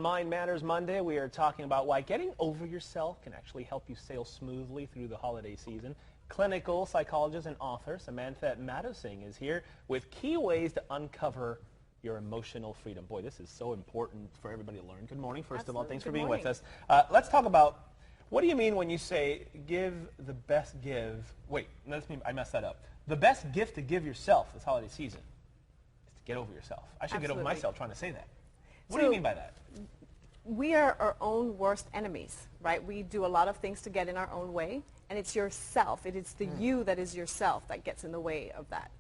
Mind Matters Monday, we are talking about why getting over yourself can actually help you sail smoothly through the holiday season. Clinical psychologist and author Samantha Madhosingh is here with key ways to uncover your emotional freedom. Boy, this is so important for everybody to learn. Good morning, first of all. Thanks for being with us. Let's talk about, what do you mean when you say give the best give? Wait, I messed that up. The best gift to give yourself this holiday season is to get over yourself. I should get over myself trying to say that. What do you mean by that? We are our own worst enemies, right? We do a lot of things to get in our own way, and it's yourself. It is the you that is yourself that gets in the way of that.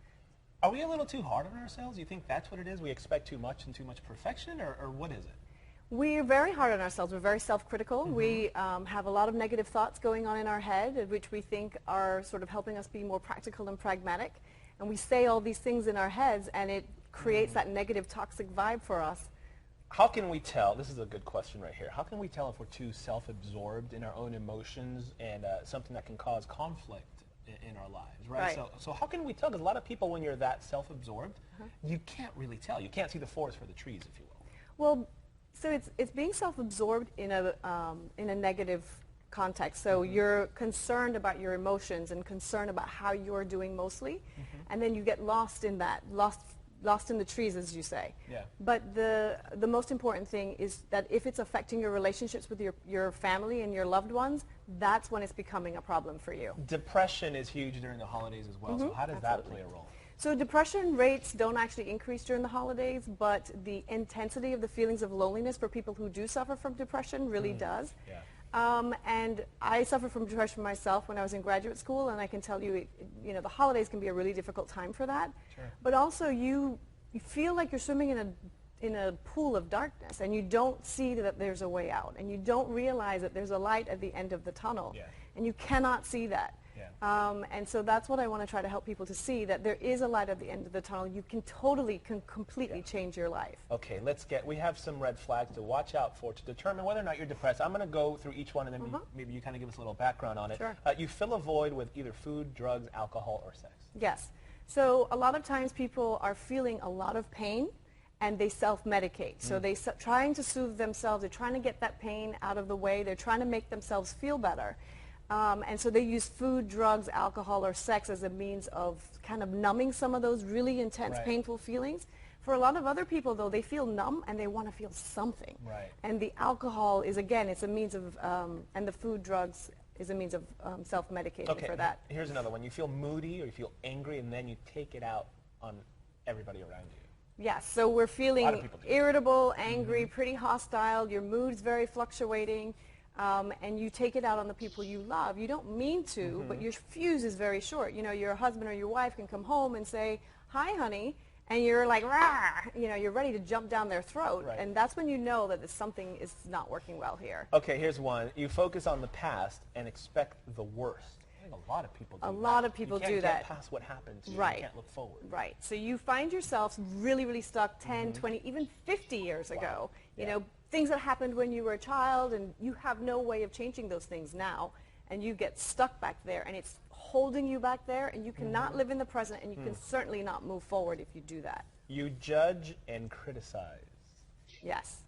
Are we a little too hard on ourselves? You think that's what it is? We expect too much and too much perfection, or what is it? We're very hard on ourselves. We're very self-critical. We have a lot of negative thoughts going on in our head, which we think are sort of helping us be more practical and pragmatic. And we say all these things in our heads, and it creates that negative, toxic vibe for us. How can we tell, this is a good question right here, how can we tell if we're too self-absorbed in our own emotions and something that can cause conflict in our lives, right? So how can we tell? Because a lot of people, when you're that self-absorbed, you can't really tell. You can't see the forest for the trees, if you will. Well, so it's being self-absorbed in a negative context. So you're concerned about your emotions and concerned about how you're doing mostly, and then you get lost in that, lost in the trees, as you say. Yeah. But the most important thing is that if it's affecting your relationships with your family and your loved ones, that's when it's becoming a problem for you. Depression is huge during the holidays as well, so how does that play a role? So depression rates don't actually increase during the holidays, but the intensity of the feelings of loneliness for people who do suffer from depression really does. Yeah. And I suffered from depression myself when I was in graduate school, and I can tell you, the holidays can be a really difficult time for that. Sure. But also you feel like you're swimming in a pool of darkness, and you don't see that there's a way out, and you don't realize that there's a light at the end of the tunnel, and you cannot see that. And so that's what I want to try to help people to see, that there is a light at the end of the tunnel. You can completely change your life. Okay, we have some red flags to watch out for to determine whether or not you're depressed. I'm going to go through each one, and then maybe you kind of give us a little background on it. Sure. You fill a void with either food, drugs, alcohol, or sex. Yes. So a lot of times people are feeling a lot of pain, and they self-medicate. So they're trying to soothe themselves. They're trying to get that pain out of the way. They're trying to make themselves feel better. And so they use food, drugs, alcohol, or sex as a means of kind of numbing some of those really intense, painful feelings. For a lot of other people, though, they feel numb and they want to feel something. Right. And the alcohol is, again, it's a means of, and the food, drugs is a means of self-medicating for that. Here's another one. You feel moody or you feel angry, and then you take it out on everybody around you. Yes, so we're feeling irritable, angry, pretty hostile. Your mood's very fluctuating. And you take it out on the people you love. You don't mean to, but your fuse is very short. Your husband or your wife can come home and say, "Hi, honey," and you're like, "Rah!" You're ready to jump down their throat. Right. And that's when you know that something is not working well here. Okay, here's one. You focus on the past and expect the worst. I think a lot of people do that. A lot of people do that. You can't get past what happened to you. Right. You can't look forward. Right. So you find yourself really, really stuck 10, 20, even 50 years ago. Things that happened when you were a child, and you have no way of changing those things now, and you get stuck back there, and it's holding you back there, and you cannot live in the present, and you can certainly not move forward if you do that. You judge and criticize. Yes.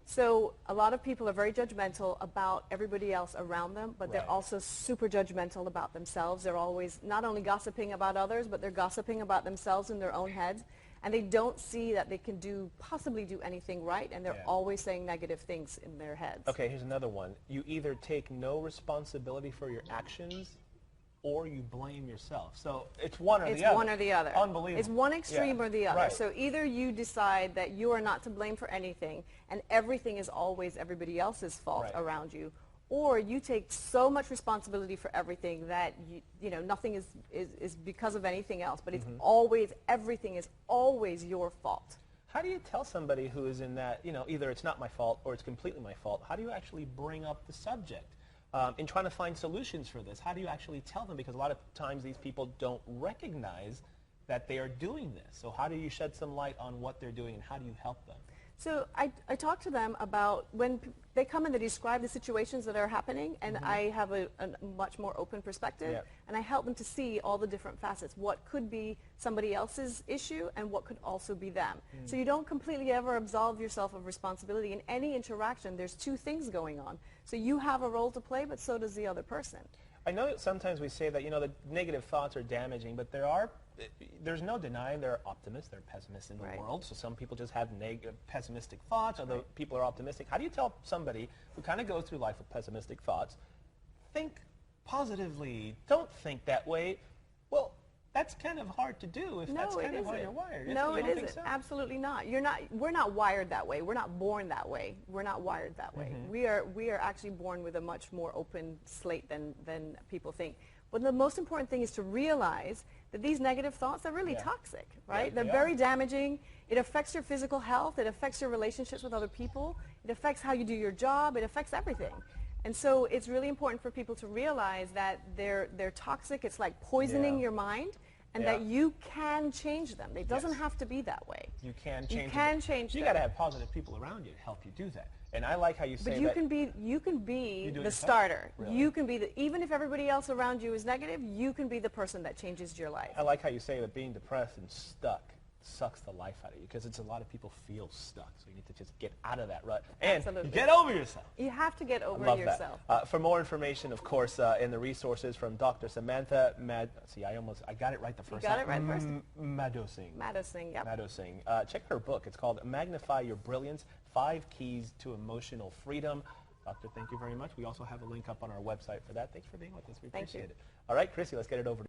So a lot of people are very judgmental about everybody else around them, but they're also super judgmental about themselves. They're always not only gossiping about others, but they're gossiping about themselves in their own heads. And they don't see that they can possibly do anything right, and they're always saying negative things in their heads. Okay, here's another one. You either take no responsibility for your actions, or you blame yourself. So it's one or the other. It's one or the other. Unbelievable. It's one extreme or the other. Right. So either you decide that you are not to blame for anything, and everything is always everybody else's fault around you, or you take so much responsibility for everything that nothing is because of anything else, but it's always, everything is always your fault. How do you tell somebody who is in that, either it's not my fault or it's completely my fault? How do you actually bring up the subject in trying to find solutions for this? How do you actually tell them? Because a lot of times these people don't recognize that they are doing this. So how do you shed some light on what they're doing, and how do you help them? So I talk to them about when they come and they describe the situations that are happening, and I have a much more open perspective, Yep. and I help them to see all the different facets. What could be somebody else's issue and what could also be them. So you don't completely ever absolve yourself of responsibility. In any interaction, there's two things going on. So you have a role to play, but so does the other person. I know that sometimes we say that, you know, the negative thoughts are damaging, but there's no denying there are optimists, there are pessimists in the Right. world. So some people just have negative, pessimistic thoughts, other people are optimistic. How do you tell somebody who kind of goes through life with pessimistic thoughts, think positively, don't think that way? Well, that's kind of hard to do if that's kind of how you're wired. No, You it don't think isn't. so? Absolutely not. We're not wired that way. We're not born that way. We're not wired that way. We are actually born with a much more open slate than people think. But the most important thing is to realize that these negative thoughts are really toxic, right? Yeah, They're they very are. damaging. It affects your physical health. It affects your relationships with other people. It affects how you do your job. It affects everything. And so it's really important for people to realize that they're toxic. It's like poisoning Yeah. your mind, and Yeah. that you can change them. It doesn't Yes. have to be that way. You can change You can them. change You them. got to have positive people around you to help you do that. And I like how you say But you that. can be You do it the yourself? starter. Really? You can be even if everybody else around you is negative, you can be the person that changes your life. I like how you say that being depressed and stuck sucks the life out of you, because it's a lot of people feel stuck. So you need to just get out of that rut and Absolutely. get over yourself. You have to get over Love yourself. that. For more information, of course, in the resources from Dr. Samantha I got it right the first got time. it right first. Madhosingh. Madhosingh, yep. Madhosingh. Check her book. It's called Magnify Your Brilliance, 5 Keys to Emotional Freedom. Doctor, thank you very much. We also have a link up on our website for that. Thanks for being with us. We Thank appreciate you. it. All right, Chrissy, let's get it over to